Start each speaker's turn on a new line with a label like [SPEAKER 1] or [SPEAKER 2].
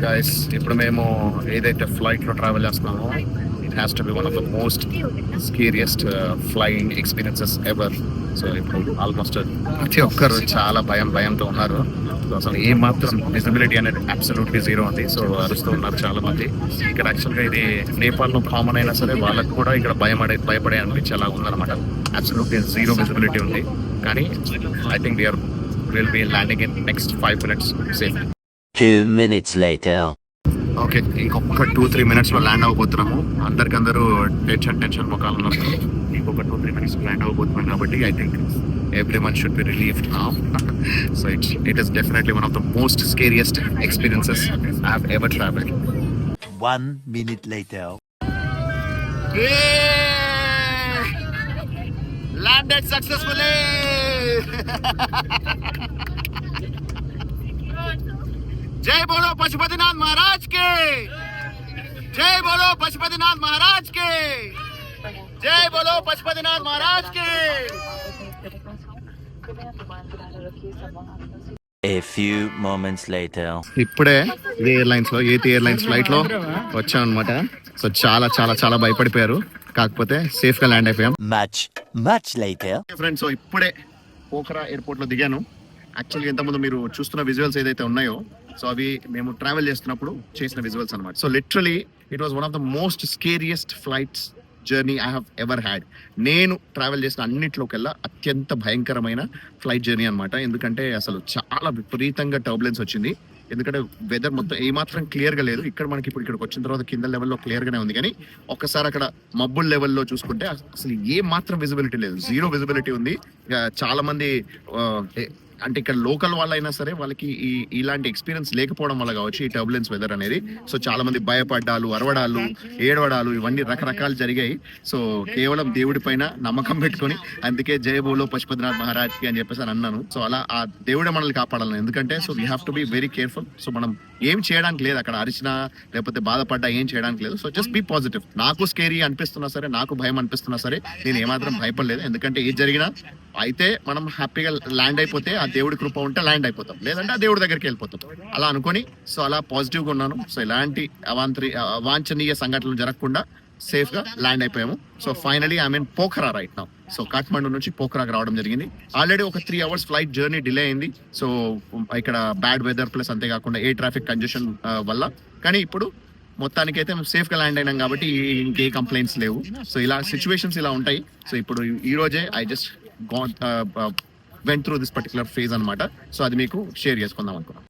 [SPEAKER 1] Guys ఇప్పుడు మేము ఏదైతే ఫ్లైట్లో ట్రావెల్ చేస్తున్నామో it has to be one of the most scariest flying experiences ever. So ఇప్పుడు ఆల్మోస్ట్ ప్రతి ఒక్కరు చాలా భయంతో ఉన్నారు. సో అసలు ఏ మాత్రం విజిబిలిటీ అనేది అబ్సల్యూట్లీ జీరో ఉంది. సో అరుస్తూ ఉన్నారు చాలా మంది. ఇక్కడ యాక్చువల్గా ఇది నేపాల్లో కామన్ అయినా సరే వాళ్ళకు కూడా ఇక్కడ భయపడే అనిపించేలా ఉందన్నమాట. అబ్సల్యూట్లీ జీరో విజిబిలిటీ ఉంది. కానీ I think will be landing in next 5 minutes safe.
[SPEAKER 2] 2 minutes later.
[SPEAKER 1] Okay, ఇంకొక 2-3 minutes లో ల్యాండ్ అవ్వబోతున్నాము. అందరు టెన్షన్ ముఖాలు ఉన్నారు. ఇంకొక 2-3 minutes ల్యాండ్ అవ్వబోతున్నాం కాబట్టి I think everyone should be relieved now. So it is definitely one of the most scariest experiences I have ever traveled.
[SPEAKER 2] 1 minute later.
[SPEAKER 1] Yay! Landed successfully. जय बोलो पशुपतिनाथ महाराज के, जय बोलो पशुपतिनाथ महाराज के, जय बोलो पशुपतिनाथ महाराज के.
[SPEAKER 2] A few moments later.
[SPEAKER 1] ఇప్పుడే ఇది ఎయిర్లైన్స్ లో ఏతి ఎయిర్లైన్స్ ఫ్లైట్ లో వచ్చాం అనమాట. సో చాలా చాలా చాలా భయపడిపోయారు. కాకపోతే సేఫ్ గా ల్యాండ్ అయిపోయాం.
[SPEAKER 2] Much later.
[SPEAKER 1] ఫ్రెండ్స్, సో ఇప్పుడే పోఖరా ఎయిర్పోర్ట్ లో దిగాను. యాక్చువల్గా ఇంతకుముందు మీరు చూస్తున్న విజువల్స్ ఏదైతే ఉన్నాయో సో అవి మేము ట్రావెల్ చేస్తున్నప్పుడు చేసిన విజువల్స్ అనమాట. So literally it was one of the most scariest flights journey I have ever had. నేను ట్రావెల్ చేసిన అన్నింటిలోకెల్లా అత్యంత భయంకరమైన ఫ్లైట్ జర్నీ అనమాట. ఎందుకంటే అసలు చాలా విపరీతంగా టర్బులెన్స్ వచ్చింది. ఎందుకంటే వెదర్ మొత్తం ఏమాత్రం క్లియర్గా లేదు. ఇక్కడ మనకి ఇక్కడికి వచ్చిన తర్వాత కింద లెవెల్లో క్లియర్గానే ఉంది. కానీ ఒక్కసారి అక్కడ మబ్బుల లెవెల్లో చూసుకుంటే అసలు ఏ మాత్రం విజిబిలిటీ లేదు, జీరో విజిబిలిటీ ఉంది. చాలా మంది అంటే ఇక్కడ లోకల్ వాళ్ళైనా సరే వాళ్ళకి ఇలాంటి ఎక్స్పీరియన్స్ లేకపోవడం వల్ల కావచ్చు ఈ టర్బులెన్స్ వెదర్ అనేది. సో చాలా మంది భయపడ్డాలు, అరవడాలు, ఏడవడాలు ఇవన్నీ రకరకాలు జరిగాయి. సో కేవలం దేవుడి పైన నమ్మకం పెట్టుకొని అందుకే జయ బోలో పశుపతినాథ్ మహారాజ్కి అని చెప్పేసి అని అన్నాను. సో అలా ఆ దేవుడే మనల్ని కాపాడాలని. ఎందుకంటే so we have to be very careful. So మనం ఏం చేయడానికి లేదు, అక్కడ అరిచినా లేకపోతే బాధపడ్డా ఏం చేయడానికి లేదు. So just be positive. నాకు స్కేరీ అనిపిస్తున్నా సరే, నాకు భయం అనిపిస్తున్నా సరే నేను ఏమాత్రం భయపడలేదు. ఎందుకంటే ఏది జరిగినా అయితే మనం హ్యాపీగా ల్యాండ్ అయిపోతే ఆ దేవుడి కృప ఉంటే ల్యాండ్ అయిపోతాం, లేదంటే ఆ దేవుడి దగ్గరికి వెళ్ళిపోతాం అలా అనుకొని. సో అలా పాజిటివ్గా ఉన్నాను. సో ఇలాంటి అవాంఛనీయ సంఘటనలు జరగకుండా సేఫ్ గా ల్యాండ్ అయిపోయాము. So finally I mean Pokhara right now. So Kathmandu నుంచి పోఖరాకి రావడం జరిగింది. ఆల్రెడీ ఒక 3 hours ఫ్లైట్ జర్నీ డిలే అయింది. సో ఇక్కడ బ్యాడ్ వెదర్ ప్లస్ అంతేకాకుండా ఎయిర్ ట్రాఫిక్ కంజెషన్ వల్ల. కానీ ఇప్పుడు మొత్తానికి అయితే సేఫ్ గా ల్యాండ్ అయినాం కాబట్టి ఇంకే కంప్లైంట్స్ లేవు. సో ఇలా సిచ్యువేషన్స్ ఇలా ఉంటాయి. సో ఇప్పుడు ఈ రోజే I just went through this particular phase అనమాట. సో అది మీకు షేర్ చేసుకుందాం అనుకున్నాను.